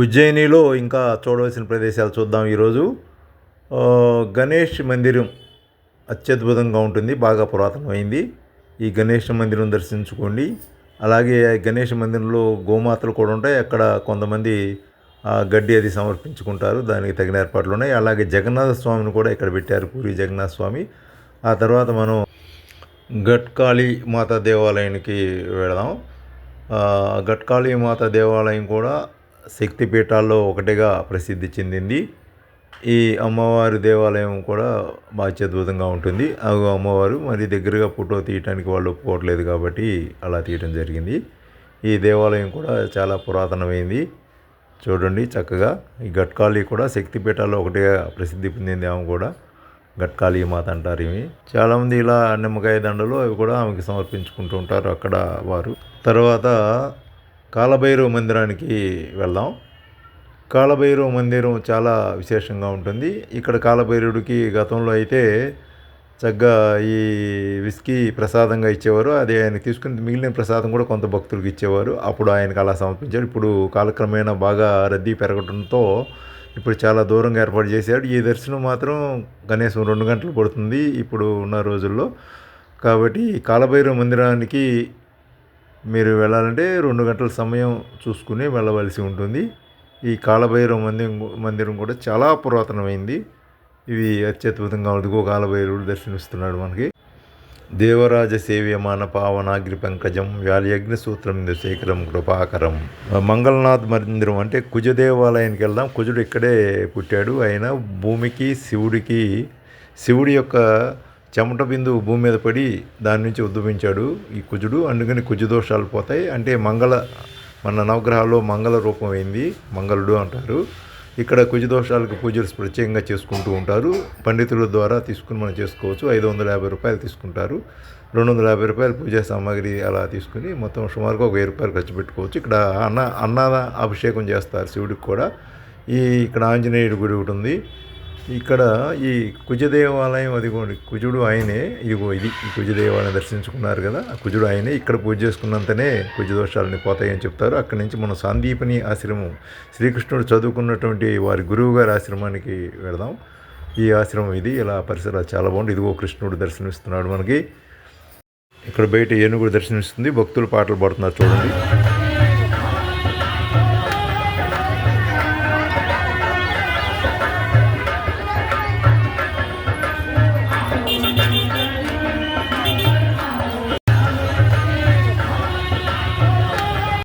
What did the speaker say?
ఉజ్జయినిలో ఇంకా చూడవలసిన ప్రదేశాలు చూద్దాం ఈరోజు. గణేష్ మందిరం అత్యద్భుతంగా ఉంటుంది, బాగా పురాతనమైంది. ఈ గణేష్ మందిరం దర్శించుకోండి. అలాగే గణేష్ మందిరంలో గోమాతలు కూడా ఉంటాయి. అక్కడ కొంతమంది గడ్డి అది సమర్పించుకుంటారు, దానికి తగిన ఏర్పాట్లు ఉన్నాయి. అలాగే జగన్నాథ స్వామిని కూడా ఇక్కడ పెట్టారు, పూరి జగన్నాథ స్వామి. ఆ తర్వాత మనం గట్కాళీ మాత దేవాలయానికి వెళదాం. గట్కాళీ మాత దేవాలయం కూడా శక్తిపీఠాల్లో ఒకటిగా ప్రసిద్ధి చెందింది. ఈ అమ్మవారి దేవాలయం కూడా బాగా అత్యద్భుతంగా ఉంటుంది. అమ్మవారు మరి దగ్గరగా ఫోటో తీయటానికి వాళ్ళు ఒప్పుకోవట్లేదు కాబట్టి అలా తీయటం జరిగింది. ఈ దేవాలయం కూడా చాలా పురాతనమైంది. చూడండి చక్కగా. ఈ గట్కాళీ కూడా శక్తిపీఠాల్లో ఒకటిగా ప్రసిద్ధి పొందింది. ఆమె కూడా గట్కాళీ మాత అంటారు. ఇవి చాలామంది ఇలా నిమ్మకాయ దండలు అవి కూడా ఆమెకి సమర్పించుకుంటూ ఉంటారు అక్కడ వారు. తర్వాత కాలభైరవ మందిరానికి వెళ్దాం. కాలభైరవ మందిరం చాలా విశేషంగా ఉంటుంది. ఇక్కడ కాలభైరవుడికి గతంలో అయితే చక్కగా ఈ విస్కీ ప్రసాదంగా ఇచ్చేవారు. అది ఆయన తీసుకుని మిగిలిన ప్రసాదం కూడా కొంత భక్తులకు ఇచ్చేవారు. అప్పుడు ఆయనకు అలా సమర్పించారు. ఇప్పుడు కాలక్రమేణా బాగా రద్దీ పెరగడంతో ఇప్పుడు చాలా దూరంగా ఏర్పాటు చేశాడు. ఈ దర్శనం మాత్రం కనీసం 2 గంటలు పడుతుంది ఇప్పుడు ఉన్న రోజుల్లో. కాబట్టి కాలభైరవ మందిరానికి మీరు వెళ్ళాలంటే 2 గంటల సమయం చూసుకుని వెళ్ళవలసి ఉంటుంది. ఈ కాలభైరవ మందిరం కూడా చాలా పురాతనమైంది. ఇది అత్యద్భుతంగా అదిగో కాలభైరవుడు దర్శనమిస్తున్నాడు మనకి. దేవరాజ సేవ్యమాన పావనాగ్రి పంకజం వ్యాలయగ్ని సూత్రం శేఖరం కృపాకరం. మంగళనాథ్ మందిరం అంటే కుజ దేవాలయానికి వెళ్దాం. కుజుడు ఇక్కడే పుట్టాడు. ఆయన భూమికి శివుడి యొక్క చెమట బిందువు భూమి మీద పడి దాని నుంచి ఉద్భవించాడు ఈ కుజుడు. అందుకని కుజ దోషాలు పోతాయి. అంటే మన నవగ్రహాల్లో మంగళ రూపం అయింది, మంగళుడు అంటారు. ఇక్కడ కుజ దోషాలకు పూజలు ప్రత్యేకంగా చేసుకుంటూ ఉంటారు. పండితుల ద్వారా తీసుకుని మనం చేసుకోవచ్చు. 550 రూపాయలు తీసుకుంటారు. 250 రూపాయలు పూజా సామాగ్రి అలా తీసుకుని మొత్తం సుమారుగా 1000 రూపాయలు ఖర్చు పెట్టుకోవచ్చు. ఇక్కడ అన్న అభిషేకం చేస్తారు శివుడికి కూడా. ఇక్కడ ఆంజనేయుడి గుడి ఒకటి ఉంది. ఇక్కడ ఈ కుజ దేవాలయం అదిగోండి, కుజుడు ఆయనే. ఇదిగో ఇది ఈ కుజ దేవాలయం దర్శించుకున్నారు కదా, ఆ కుజుడు ఆయనే. ఇక్కడ పూజ చేసుకున్నంతనే కుజ దోషాలని పోతాయని చెప్తారు. అక్కడి నుంచి మనం సాందీపని ఆశ్రమం, శ్రీకృష్ణుడు చదువుకున్నటువంటి వారి గురువు గారి ఆశ్రమానికి వెళదాం. ఈ ఆశ్రమం ఇది. ఇలా పరిసరాలు చాలా బాగుంది. ఇదిగో కృష్ణుడు దర్శనమిస్తున్నాడు మనకి. ఇక్కడ బయట ఏనుగుడు దర్శనమిస్తుంది. భక్తులు పాటలు పాడుతున్నారు చూడండి.